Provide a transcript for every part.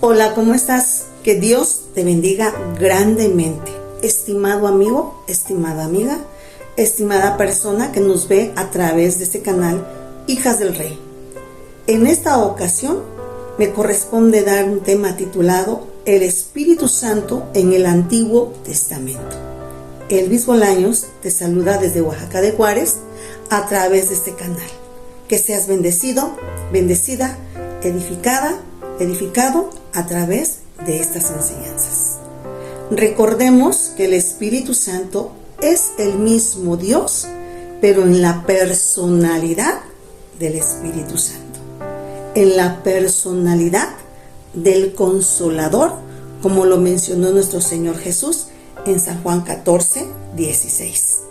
Hola, ¿cómo estás? Que Dios te bendiga grandemente. Estimado amigo, estimada amiga, estimada persona que nos ve a través de este canal Hijas del Rey. En esta ocasión me corresponde dar un tema titulado El Espíritu Santo en el Antiguo Testamento. Elvis Bolaños te saluda desde Oaxaca de Juárez a través de este canal. Que seas bendecido, bendecida, edificado a través de estas enseñanzas. Recordemos que el Espíritu Santo es el mismo Dios, pero en la personalidad del Espíritu Santo, en la personalidad del Consolador, como lo mencionó nuestro Señor Jesús en San Juan 14:16,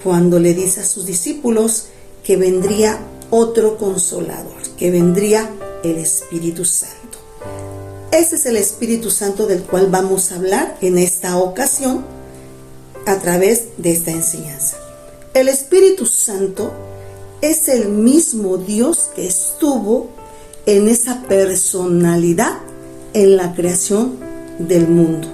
cuando le dice a sus discípulos que vendría otro Consolador, que vendría el Espíritu Santo. Ese es el Espíritu Santo del cual vamos a hablar en esta ocasión a través de esta enseñanza. El Espíritu Santo es el mismo Dios que estuvo en esa personalidad en la creación del mundo,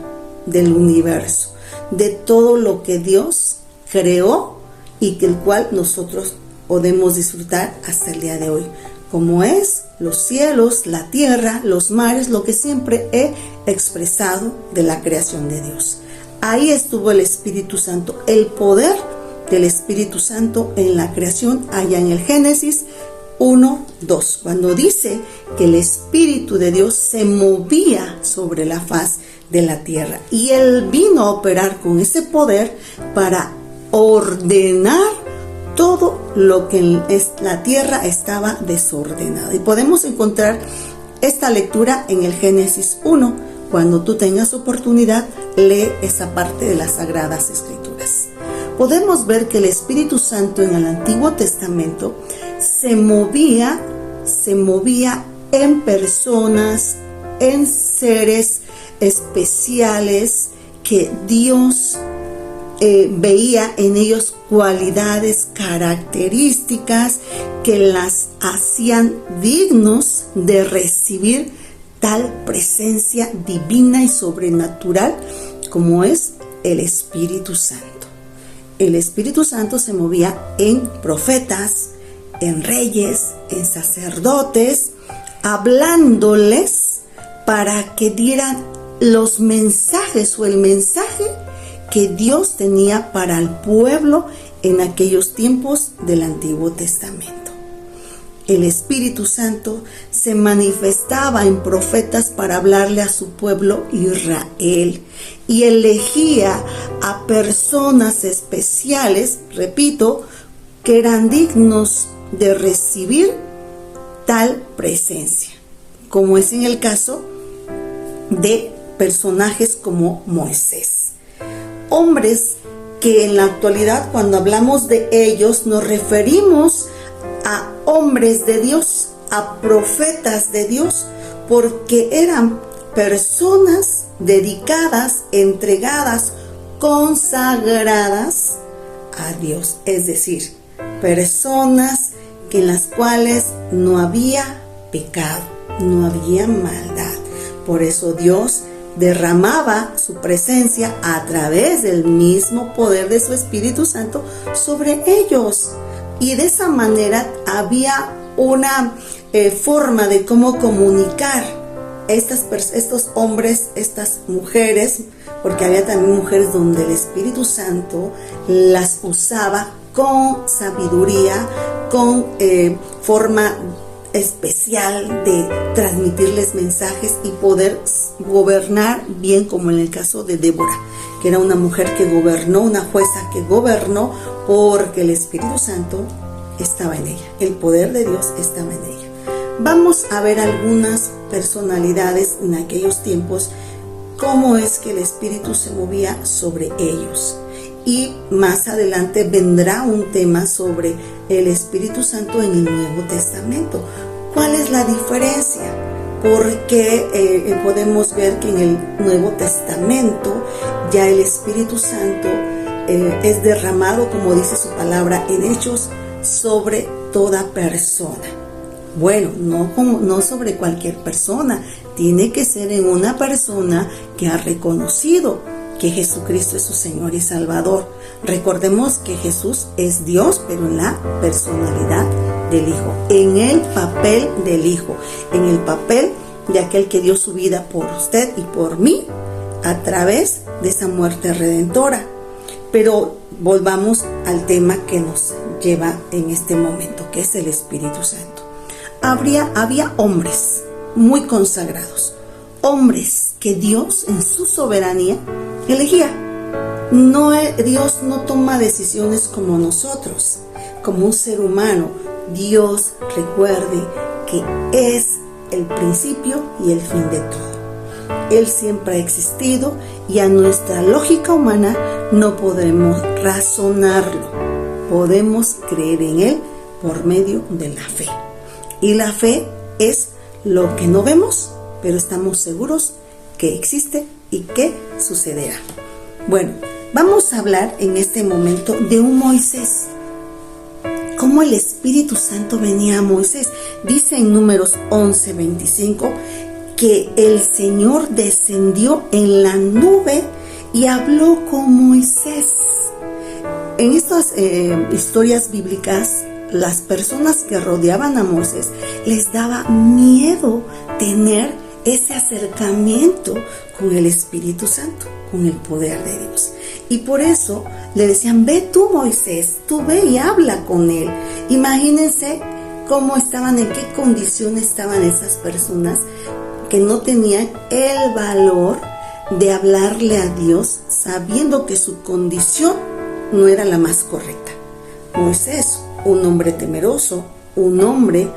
del universo, de todo lo que Dios creó y que el cual nosotros podemos disfrutar hasta el día de hoy, como es los cielos, la tierra, los mares, lo que siempre he expresado de la creación de Dios. Ahí estuvo el Espíritu Santo, el poder del Espíritu Santo en la creación, allá en el Génesis 1:2, cuando dice que el Espíritu de Dios se movía sobre la faz de la tierra y Él vino a operar con ese poder para ordenar todo lo que en la tierra estaba desordenada. Y podemos encontrar esta lectura en el Génesis 1. Cuando tú tengas oportunidad, lee esa parte de las Sagradas Escrituras. Podemos ver que el Espíritu Santo en el Antiguo Testamento se movía en personas, en seres especiales que Dios veía en ellos cualidades, características que las hacían dignos de recibir tal presencia divina y sobrenatural como es el Espíritu Santo. El Espíritu Santo se movía en profetas, en reyes, en sacerdotes, hablándoles para que dieran los mensajes o el mensaje que Dios tenía para el pueblo en aquellos tiempos del Antiguo Testamento. El Espíritu Santo se manifestaba en profetas para hablarle a su pueblo Israel y elegía a personas especiales, repito, que eran dignos de recibir tal presencia, como es en el caso de personajes como Moisés. Hombres que en la actualidad, cuando hablamos de ellos, nos referimos a hombres de Dios, a profetas de Dios, porque eran personas dedicadas, entregadas, consagradas a Dios, es decir, personas en las cuales no había pecado, no había maldad. Por eso Dios derramaba su presencia a través del mismo poder de su Espíritu Santo sobre ellos. Y de esa manera había una forma de cómo comunicar estos hombres, estas mujeres, porque había también mujeres donde el Espíritu Santo las usaba con sabiduría, con forma especial de transmitirles mensajes y poder gobernar bien, como en el caso de Débora, que era una mujer que gobernó, una jueza que gobernó porque el Espíritu Santo estaba en ella, el poder de Dios estaba en ella. Vamos a ver algunas personalidades en aquellos tiempos, cómo es que el Espíritu se movía sobre ellos. Y más adelante vendrá un tema sobre el Espíritu Santo en el Nuevo Testamento. ¿Cuál es la diferencia? Porque podemos ver que en el Nuevo Testamento ya el Espíritu Santo es derramado, como dice su palabra en Hechos, sobre toda persona. Bueno, no sobre cualquier persona, tiene que ser en una persona que ha reconocido que Jesucristo es su Señor y Salvador. Recordemos que Jesús es Dios, pero en la personalidad del Hijo, en el papel del Hijo, en el papel de aquel que dio su vida por usted y por mí a través de esa muerte redentora. Pero volvamos al tema que nos lleva en este momento, que es el Espíritu Santo. Había hombres muy consagrados, hombres que Dios en su soberanía elegía. Dios no toma decisiones como nosotros, como un ser humano. Dios, recuerde que es el principio y el fin de todo. Él siempre ha existido y a nuestra lógica humana no podremos razonarlo. Podemos creer en Él por medio de la fe. Y la fe es lo que no vemos, pero estamos seguros que existe y que sucederá. Bueno, vamos a hablar en este momento de un Moisés. Cómo el Espíritu Santo venía a Moisés. Dice en Números 11:25 que el Señor descendió en la nube y habló con Moisés. En estas historias bíblicas, las personas que rodeaban a Moisés les daba miedo tener ese acercamiento con el Espíritu Santo, con el poder de Dios. Y por eso le decían: ve tú, Moisés, tú ve y habla con él. Imagínense cómo estaban, en qué condiciones estaban esas personas que no tenían el valor de hablarle a Dios sabiendo que su condición no era la más correcta. Moisés, un hombre temeroso, un hombre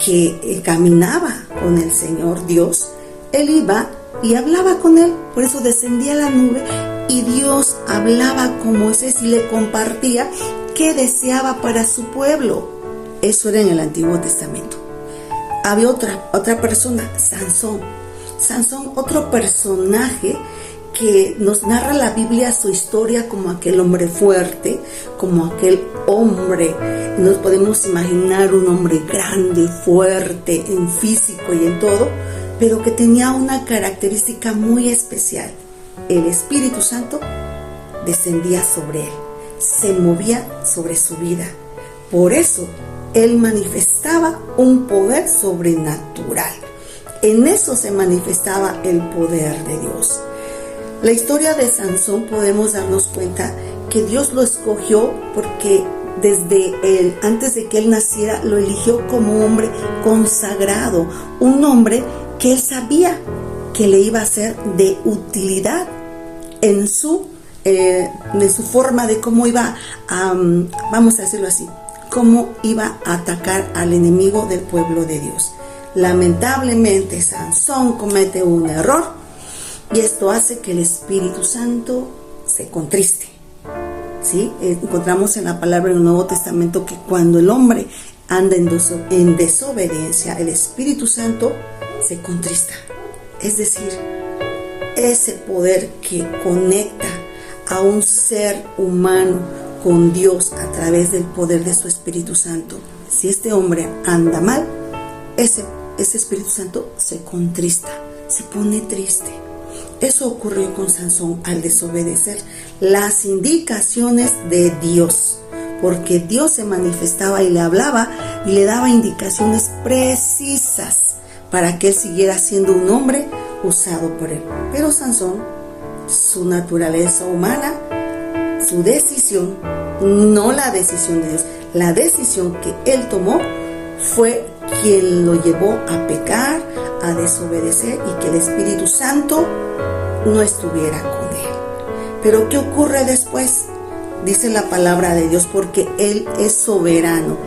que caminaba con el Señor Dios, él iba y hablaba con él. Por eso descendía la nube y Dios hablaba con Moisés y le compartía qué deseaba para su pueblo. Eso era en el Antiguo Testamento. Había otra persona, Sansón, otro personaje que nos narra la Biblia su historia como aquel hombre fuerte, como aquel hombre, nos podemos imaginar un hombre grande, fuerte en físico y en todo, pero que tenía una característica muy especial. El Espíritu Santo descendía sobre él, se movía sobre su vida. Por eso él manifestaba un poder sobrenatural. En eso se manifestaba el poder de Dios. La historia de Sansón podemos darnos cuenta que Dios lo escogió porque antes de que él naciera, lo eligió como hombre consagrado, un hombre que él sabía que le iba a ser de utilidad en su forma de cómo iba a, vamos a decirlo así, cómo iba a atacar al enemigo del pueblo de Dios. Lamentablemente, Sansón comete un error y esto hace que el Espíritu Santo se contriste. ¿Sí? Encontramos en la palabra del Nuevo Testamento que cuando el hombre anda en desobediencia, el Espíritu Santo se contrista. Es decir, ese poder que conecta a un ser humano con Dios a través del poder de su Espíritu Santo. Si este hombre anda mal, ese Espíritu Santo se contrista, se pone triste. Eso ocurrió con Sansón al desobedecer las indicaciones de Dios, porque Dios se manifestaba y le hablaba y le daba indicaciones precisas para que él siguiera siendo un hombre usado por él. Pero Sansón, su naturaleza humana, su decisión, no la decisión de Dios, la decisión que él tomó fue quien lo llevó a pecar, a desobedecer y que el Espíritu Santo no estuviera con él. Pero ¿qué ocurre después? Dice la palabra de Dios, porque Él es soberano.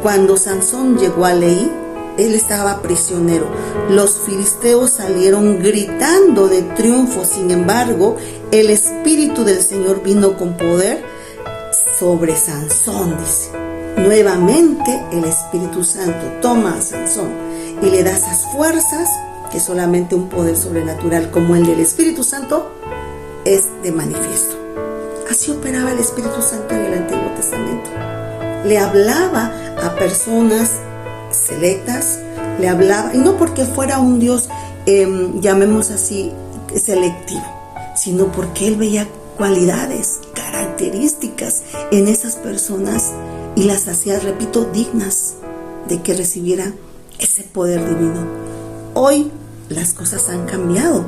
Cuando Sansón llegó a Leí, él estaba prisionero. Los filisteos salieron gritando de triunfo. Sin embargo, el Espíritu del Señor vino con poder sobre Sansón, dice. Nuevamente el Espíritu Santo toma a Sansón y le da esas fuerzas que solamente un poder sobrenatural como el del Espíritu Santo es de manifiesto. Así operaba el Espíritu Santo en el Antiguo Testamento. Le hablaba a personas selectas, le hablaba, y no porque fuera un Dios llamemos así, selectivo, sino porque Él veía cualidades, características en esas personas y las hacía, repito, dignas de que recibieran ese poder divino. Hoy las cosas han cambiado,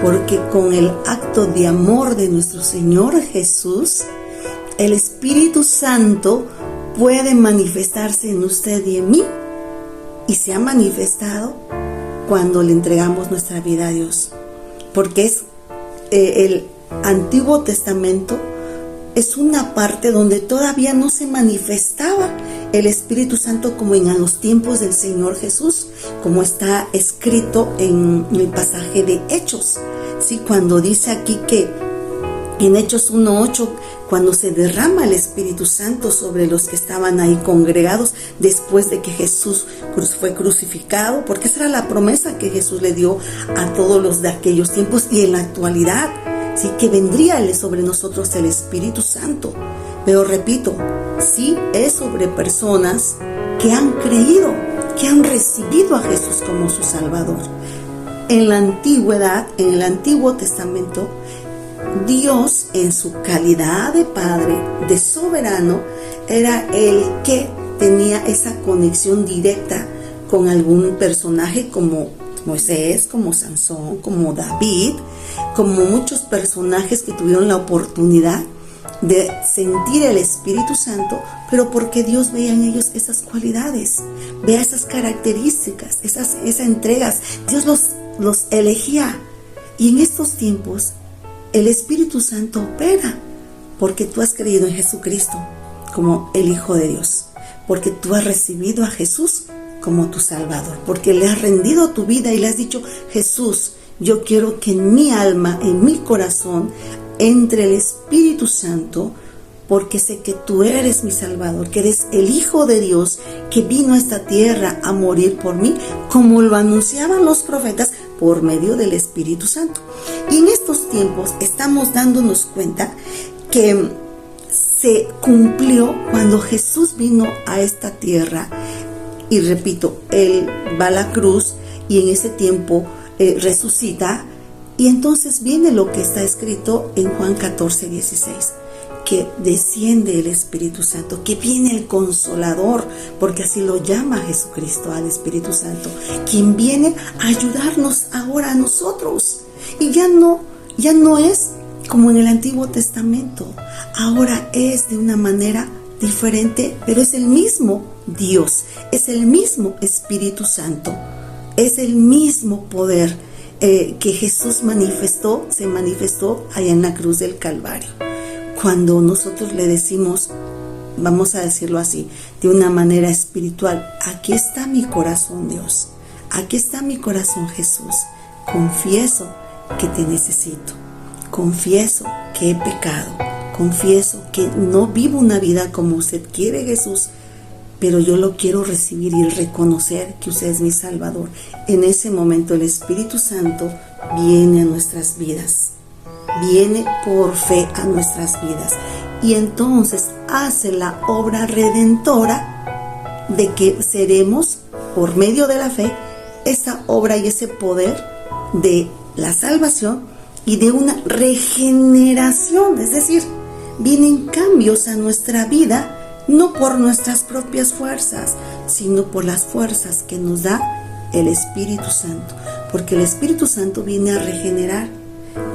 porque con el acto de amor de nuestro Señor Jesús, el Espíritu Santo puede manifestarse en usted y en mí, y se ha manifestado cuando le entregamos nuestra vida a Dios, porque es el Antiguo Testamento es una parte donde todavía no se manifestaba el Espíritu Santo como en los tiempos del Señor Jesús, como está escrito en el pasaje de Hechos, ¿sí? Cuando dice aquí que en Hechos 1:8, cuando se derrama el Espíritu Santo sobre los que estaban ahí congregados después de que Jesús fue crucificado, porque esa era la promesa que Jesús le dio a todos los de aquellos tiempos y en la actualidad, sí, que vendría sobre nosotros el Espíritu Santo. Pero repito, sí es sobre personas que han creído, que han recibido a Jesús como su Salvador. En la antigüedad, en el Antiguo Testamento, Dios, en su calidad de Padre, de soberano, era el que tenía esa conexión directa con algún personaje como Moisés, como Sansón, como David, como muchos personajes que tuvieron la oportunidad de sentir el Espíritu Santo, pero porque Dios veía en ellos esas cualidades, veía esas características, esas entregas. Dios los elegía. Y en estos tiempos, el Espíritu Santo opera porque tú has creído en Jesucristo como el Hijo de Dios, porque tú has recibido a Jesús como tu Salvador, porque le has rendido tu vida y le has dicho: Jesús, yo quiero que en mi alma, en mi corazón, entre el Espíritu Santo, porque sé que tú eres mi Salvador, que eres el Hijo de Dios, que vino a esta tierra a morir por mí, como lo anunciaban los profetas por medio del Espíritu Santo. Y en estos tiempos estamos dándonos cuenta que se cumplió cuando Jesús vino a esta tierra. Y repito, Él va a la cruz y en ese tiempo resucita. Y entonces viene lo que está escrito en Juan 14:16, que desciende el Espíritu Santo, que viene el Consolador, porque así lo llama Jesucristo al Espíritu Santo, quien viene a ayudarnos ahora a nosotros. Y ya no es como en el Antiguo Testamento, ahora es de una manera diferente, pero es el mismo Dios, es el mismo Espíritu Santo, es el mismo poder que Jesús se manifestó allá en la cruz del Calvario. Cuando nosotros le decimos, vamos a decirlo así, de una manera espiritual: aquí está mi corazón, Dios, aquí está mi corazón, Jesús, confieso que te necesito, confieso que he pecado, confieso que no vivo una vida como usted quiere, Jesús, pero yo lo quiero recibir y reconocer que usted es mi Salvador. En ese momento el Espíritu Santo viene a nuestras vidas, viene por fe a nuestras vidas, y entonces hace la obra redentora de que seremos, por medio de la fe, esa obra y ese poder de la salvación y de una regeneración. Es decir, vienen cambios a nuestra vida, no por nuestras propias fuerzas, sino por las fuerzas que nos da el Espíritu Santo, porque el Espíritu Santo viene a regenerar,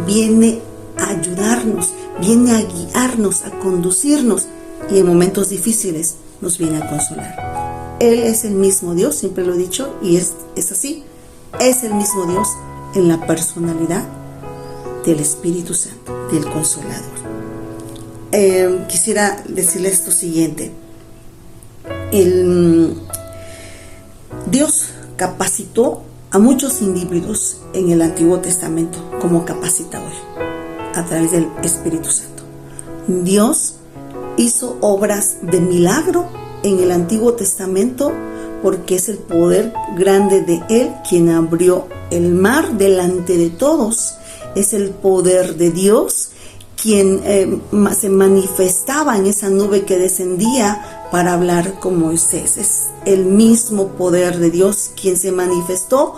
viene a ayudarnos, viene a guiarnos, a conducirnos, y en momentos difíciles nos viene a consolar. Él es el mismo Dios, siempre lo he dicho, y es así, es el mismo Dios en la personalidad del Espíritu Santo, del Consolador. Quisiera decirles esto siguiente: Dios capacitó a muchos individuos en el Antiguo Testamento como capacita hoy a través del Espíritu Santo. Dios hizo obras de milagro en el Antiguo Testamento porque es el poder grande de Él quien abrió el mar delante de todos. Es el poder de Dios quien se manifestaba en esa nube que descendía para hablar con Moisés. Es el mismo poder de Dios quien se manifestó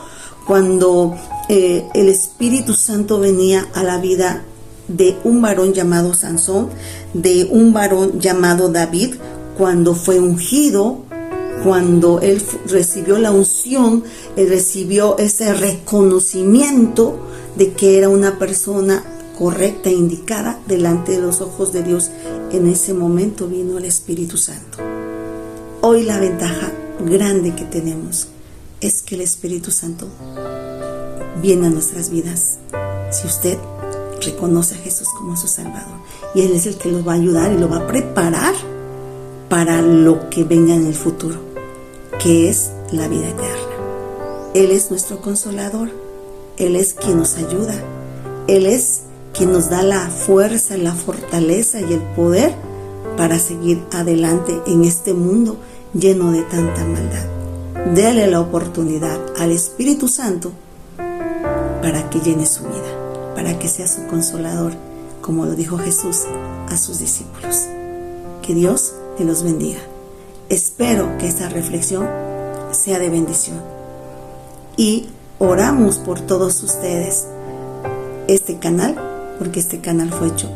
cuando el Espíritu Santo venía a la vida de un varón llamado Sansón, de un varón llamado David, cuando fue ungido, cuando él recibió la unción, él recibió ese reconocimiento de que era una persona correcta e indicada delante de los ojos de Dios. En ese momento vino el Espíritu Santo. Hoy la ventaja grande que tenemos es que el Espíritu Santo viene a nuestras vidas si usted reconoce a Jesús como su Salvador, y Él es el que lo va a ayudar y lo va a preparar para lo que venga en el futuro, que es la vida eterna. Él es nuestro consolador, Él es quien nos ayuda, Él es quien nos da la fuerza, la fortaleza y el poder para seguir adelante en este mundo lleno de tanta maldad. Dele la oportunidad al Espíritu Santo para que llene su vida, para que sea su consolador, como lo dijo Jesús a sus discípulos. Que Dios te los bendiga. Espero que esta reflexión sea de bendición. Y oramos por todos ustedes. Este canal, porque este canal fue hecho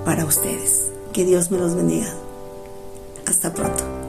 para ustedes. Que Dios me los bendiga. Hasta pronto.